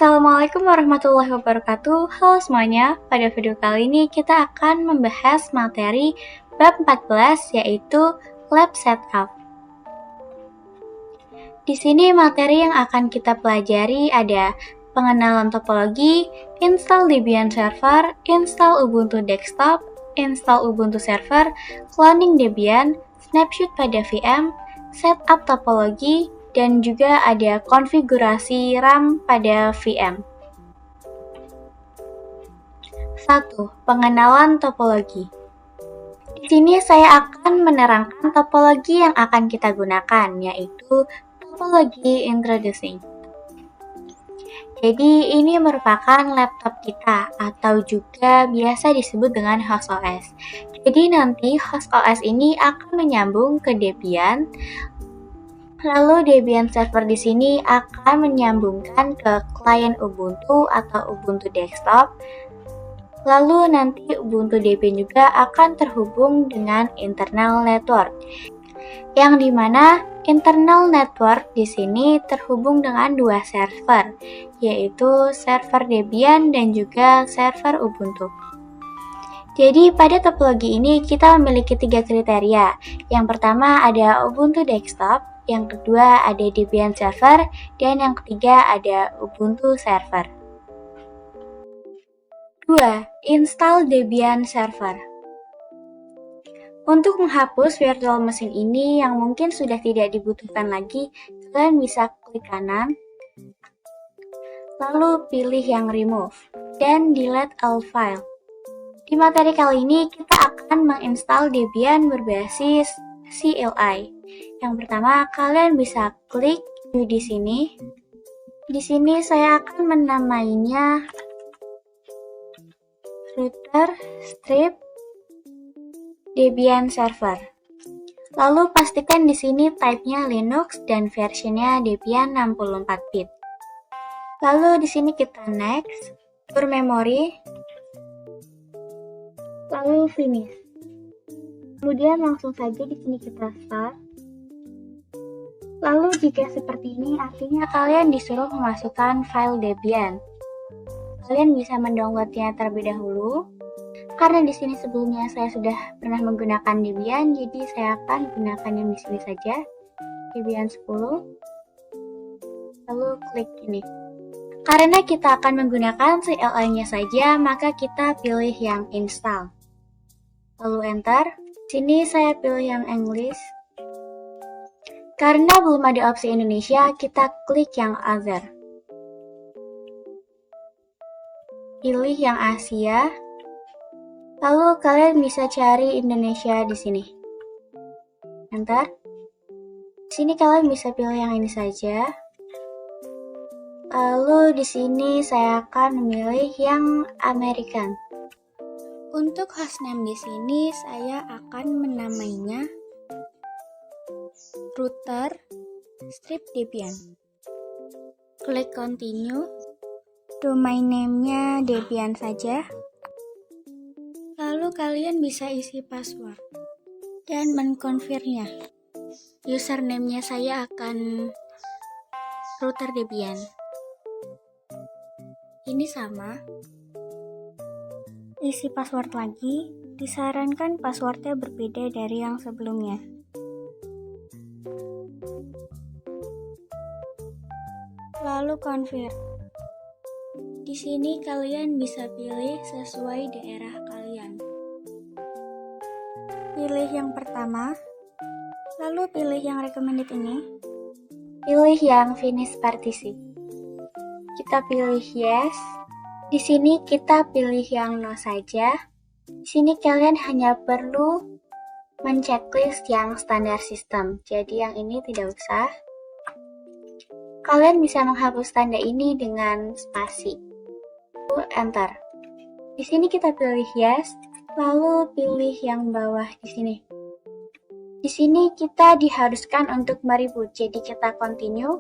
Assalamualaikum warahmatullahi wabarakatuh. Halo semuanya, pada video kali ini kita akan membahas materi bab 14 yaitu Lab Setup. Di sini materi yang akan kita pelajari ada pengenalan topologi, install Debian Server, install Ubuntu Desktop, install Ubuntu Server, cloning Debian, snapshot pada VM, setup topologi, dan juga ada konfigurasi RAM pada VM. 1. Pengenalan topologi. Di sini saya akan menerangkan topologi yang akan kita gunakan, yaitu topologi introducing. Jadi ini merupakan laptop kita atau juga biasa disebut dengan host OS. Jadi nanti host OS ini akan menyambung ke Debian. Lalu Debian Server di sini akan menyambungkan ke klien Ubuntu atau Ubuntu Desktop. Lalu nanti Ubuntu Debian juga akan terhubung dengan internal network. Yang dimana internal network di sini terhubung dengan dua server, yaitu server Debian dan juga server Ubuntu. Jadi pada topologi ini kita memiliki 3 kriteria. Yang pertama ada Ubuntu Desktop, yang kedua ada Debian Server, dan yang ketiga ada Ubuntu Server. 2. Install Debian Server. Untuk menghapus virtual machine ini yang mungkin sudah tidak dibutuhkan lagi, kalian bisa klik kanan, lalu pilih yang remove, dan delete all file. Di materi kali ini kita akan menginstal Debian berbasis CLI. Yang pertama, kalian bisa klik New di sini. Di sini saya akan menamainya router strip Debian Server. Lalu pastikan di sini type-nya Linux dan versionnya Debian 64-bit. Lalu di sini kita next, tur memory, lalu finish. Kemudian langsung saja di sini kita start. Lalu jika seperti ini artinya kalian disuruh memasukkan file Debian. Kalian bisa mendownloadnya terlebih dahulu. Karena di sini sebelumnya saya sudah pernah menggunakan Debian, jadi saya akan gunakan yang di sini saja, Debian 10. Lalu klik ini. Karena kita akan menggunakan CLI-nya saja, maka kita pilih yang install. Lalu enter. Sini saya pilih yang English. Karena belum ada opsi Indonesia, kita klik yang other. Pilih yang Asia. Lalu kalian bisa cari Indonesia di sini. Enter. Di sini kalian bisa pilih yang ini saja. Lalu di sini saya akan memilih yang American. Untuk hostname di sini saya akan menamainya router strip Debian. Klik continue. Domain name-nya Debian saja. Lalu kalian bisa isi password dan mengkonfirmnya. Username-nya saya akan router Debian. Ini sama. Isi password lagi, disarankan passwordnya berbeda dari yang sebelumnya. Lalu confirm. Di sini kalian bisa pilih sesuai daerah kalian. Pilih yang pertama, lalu pilih yang recommended ini. Pilih yang finish partisi. Kita pilih yes. Di sini kita pilih yang no saja. Di sini kalian hanya perlu menceklis yang standar sistem. Jadi yang ini tidak usah. Kalian bisa menghapus tanda ini dengan spasi. Lalu enter. Di sini kita pilih yes, lalu pilih yang bawah di sini. Di sini kita diharuskan untuk mereboot. Jadi kita continue.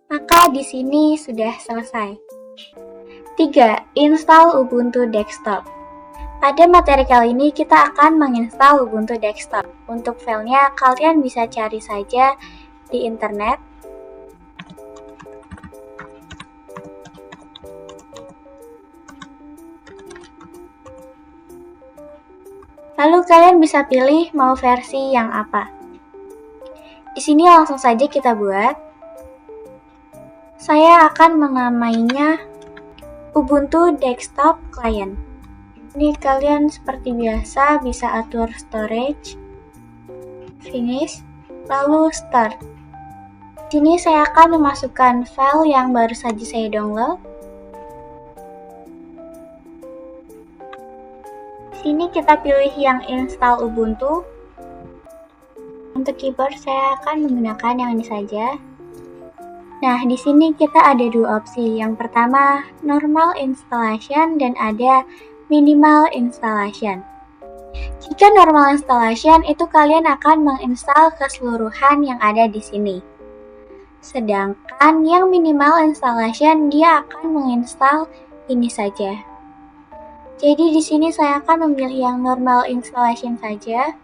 Maka di sini sudah selesai. 3. Install Ubuntu Desktop. Pada materi kali ini kita akan menginstal Ubuntu Desktop. Untuk filenya kalian bisa cari saja di internet. Lalu kalian bisa pilih mau versi yang apa. Di sini langsung saja kita buat. Saya akan menamainya Ubuntu Desktop Client. Ini kalian seperti biasa bisa atur storage, finish, lalu start. Di sini saya akan memasukkan file yang baru saja saya download. Di sini kita pilih yang install Ubuntu. Untuk keyboard saya akan menggunakan yang ini saja. Nah, di sini kita ada dua opsi. Yang pertama, normal installation dan ada minimal installation. Jika normal installation itu kalian akan menginstal keseluruhan yang ada di sini. Sedangkan yang minimal installation dia akan menginstal ini saja. Jadi di sini saya akan memilih yang normal installation saja.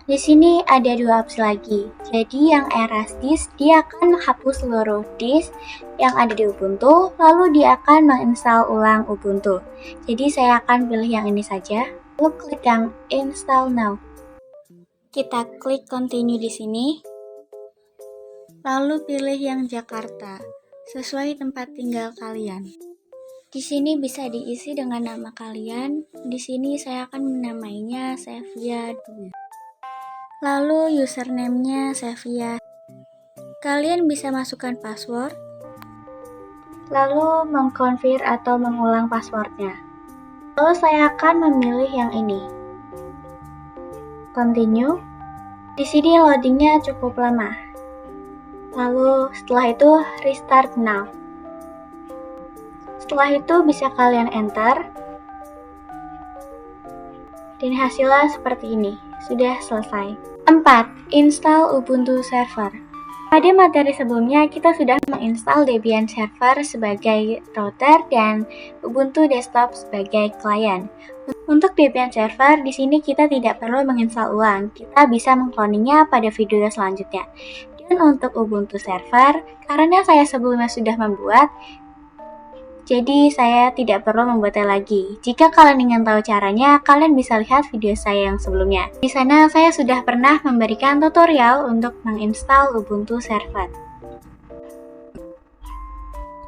Di sini ada dua opsi lagi. Jadi yang erase disk dia akan menghapus seluruh disk yang ada di Ubuntu, lalu dia akan menginstal ulang Ubuntu. Jadi saya akan pilih yang ini saja. Lalu klik yang install now. Kita klik continue di sini. Lalu pilih yang Jakarta sesuai tempat tinggal kalian. Di sini bisa diisi dengan nama kalian. Di sini saya akan menamainya Sevia Dwi. Lalu username-nya Sevia. Kalian bisa masukkan password, lalu mengkonfir atau mengulang passwordnya. Lalu saya akan memilih yang ini. Continue. Di sini loadingnya cukup lama. Lalu setelah itu restart now. Setelah itu bisa kalian enter. Dan hasilnya seperti ini. Sudah selesai. 4. Install Ubuntu Server. Pada materi sebelumnya, kita sudah menginstal Debian Server sebagai router dan Ubuntu Desktop sebagai klien. Untuk Debian Server, di sini kita tidak perlu menginstal ulang. Kita bisa mengkloningnya pada video selanjutnya. Dan untuk Ubuntu Server, karena saya sebelumnya sudah membuat, jadi saya tidak perlu membuatnya lagi. Jika kalian ingin tahu caranya, kalian bisa lihat video saya yang sebelumnya. Di sana saya sudah pernah memberikan tutorial untuk menginstal Ubuntu Server.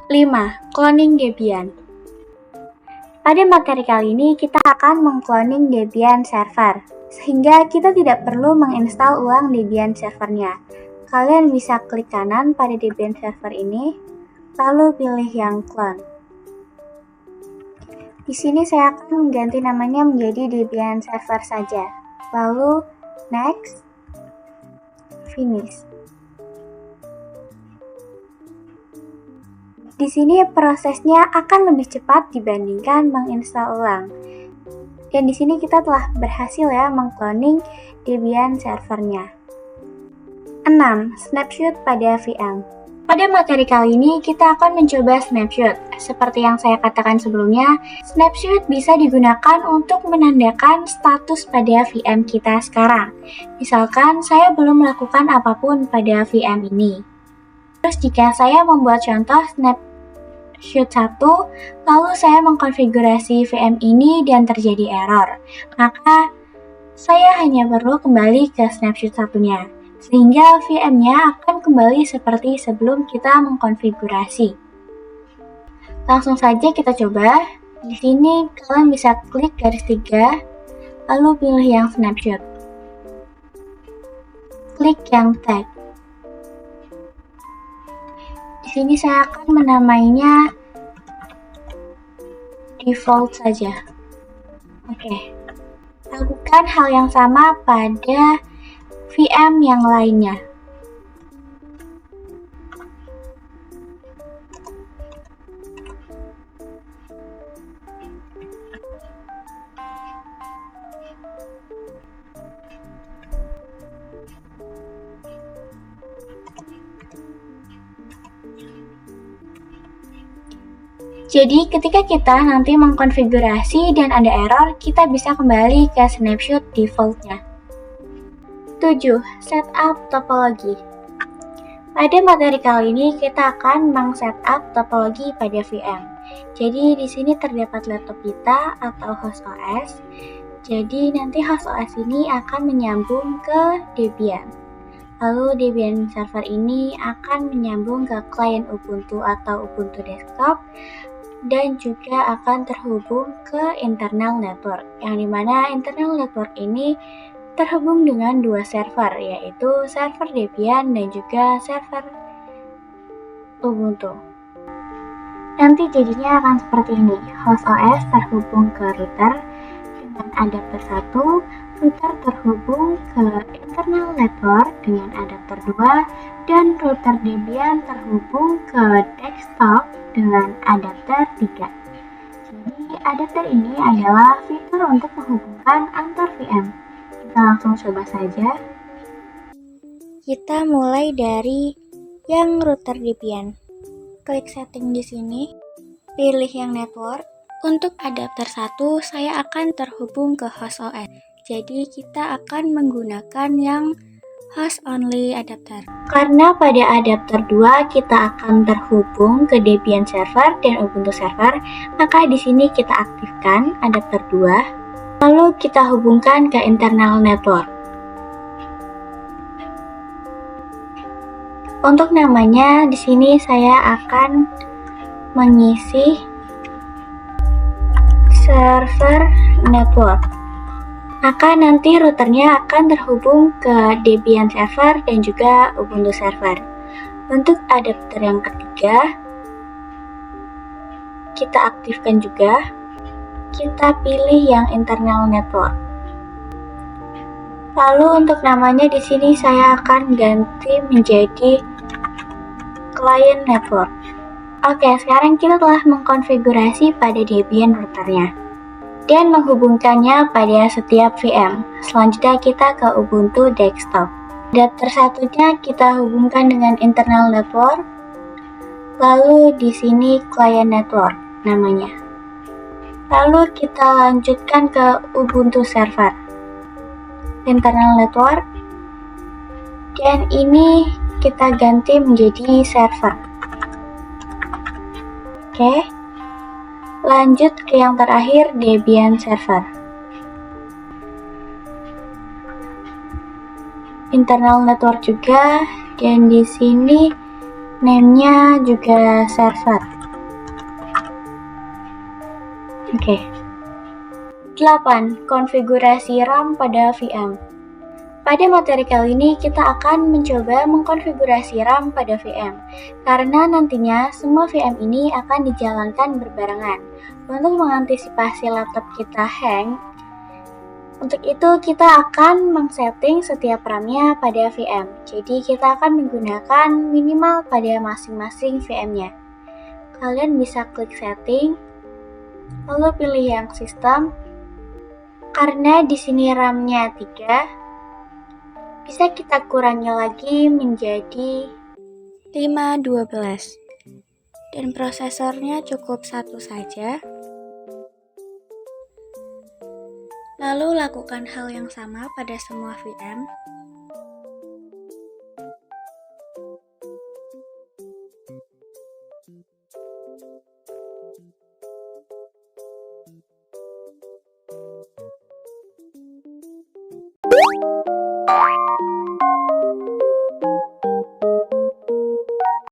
5. Cloning Debian. Pada materi kali ini kita akan mengcloning Debian Server, sehingga kita tidak perlu menginstal ulang Debian servernya. Kalian bisa klik kanan pada Debian Server ini, lalu pilih yang clone. Di sini saya akan mengganti namanya menjadi Debian Server saja. Lalu next, finish. Di sini prosesnya akan lebih cepat dibandingkan menginstal ulang. Dan di sini kita telah berhasil ya mengcloning Debian servernya. 6. Snapshot pada VM. Pada materi kali ini kita akan mencoba snapshot. Seperti yang saya katakan sebelumnya, snapshot bisa digunakan untuk menandakan status pada VM kita sekarang. Misalkan saya belum melakukan apapun pada VM ini. Terus jika saya membuat contoh snapshot 1, lalu saya mengkonfigurasi VM ini dan terjadi error, maka saya hanya perlu kembali ke snapshot satunya. Sehingga VM-nya akan kembali seperti sebelum kita mengkonfigurasi. Langsung saja kita coba. Di sini kalian bisa klik garis 3, lalu pilih yang snapshot. Klik yang tag. Di sini saya akan menamainya default saja. Oke. Lakukan hal yang sama pada VM yang lainnya. Jadi ketika kita nanti mengkonfigurasi dan ada error, kita bisa kembali ke snapshot defaultnya. 7. Setup topologi. Pada materi kali ini kita akan meng-setup topologi pada VM. Jadi di sini terdapat laptop kita atau host OS. Jadi nanti HostOS ini akan menyambung ke Debian. Lalu Debian server ini akan menyambung ke klien Ubuntu atau Ubuntu desktop dan juga akan terhubung ke internal network, yang dimana internal network ini terhubung dengan dua server, yaitu server Debian dan juga server Ubuntu. Nanti jadinya akan seperti ini. HostOS terhubung ke router dengan adapter 1, router terhubung ke internal network dengan adapter 2, dan router Debian terhubung ke desktop dengan adapter 3. Jadi adapter ini adalah fitur untuk menghubungkan antar VM. Kita langsung coba saja. Kita mulai dari yang router Debian. Klik setting di sini, pilih yang network. Untuk adapter 1, saya akan terhubung ke HostOS. Jadi kita akan menggunakan yang host only adapter. Karena pada adapter 2 kita akan terhubung ke Debian server dan Ubuntu server, maka di sini kita aktifkan adapter 2, lalu kita hubungkan ke internal network. Untuk namanya di sini saya akan mengisi server network. Maka nanti routernya akan terhubung ke Debian server dan juga Ubuntu server. Untuk adapter yang ketiga, kita aktifkan juga. Kita pilih yang internal network. Lalu untuk namanya di sini saya akan ganti menjadi client network. Oke, sekarang kita telah mengkonfigurasi pada Debian routernya dan menghubungkannya pada setiap VM. Selanjutnya kita ke Ubuntu desktop. Adapter satunya kita hubungkan dengan internal network. Lalu di sini client network namanya. Lalu kita lanjutkan ke Ubuntu server. Internal network. Dan ini kita ganti menjadi server. Oke. Lanjut ke yang terakhir, Debian server. Internal network juga, dan di sini name-nya juga server. Oke. 8. Konfigurasi RAM pada VM. Pada materi kali ini kita akan mencoba mengkonfigurasi RAM pada VM, karena nantinya semua VM ini akan dijalankan berbarengan. Untuk mengantisipasi laptop kita hang, untuk itu kita akan men-setting setiap RAM-nya pada VM. Jadi kita akan menggunakan minimal pada masing-masing VM-nya. Kalian bisa klik setting, lalu pilih yang sistem. Karena di sini RAM-nya 3, bisa kita kurangi lagi menjadi 512. Dan prosesornya cukup satu saja. Lalu lakukan hal yang sama pada semua VM.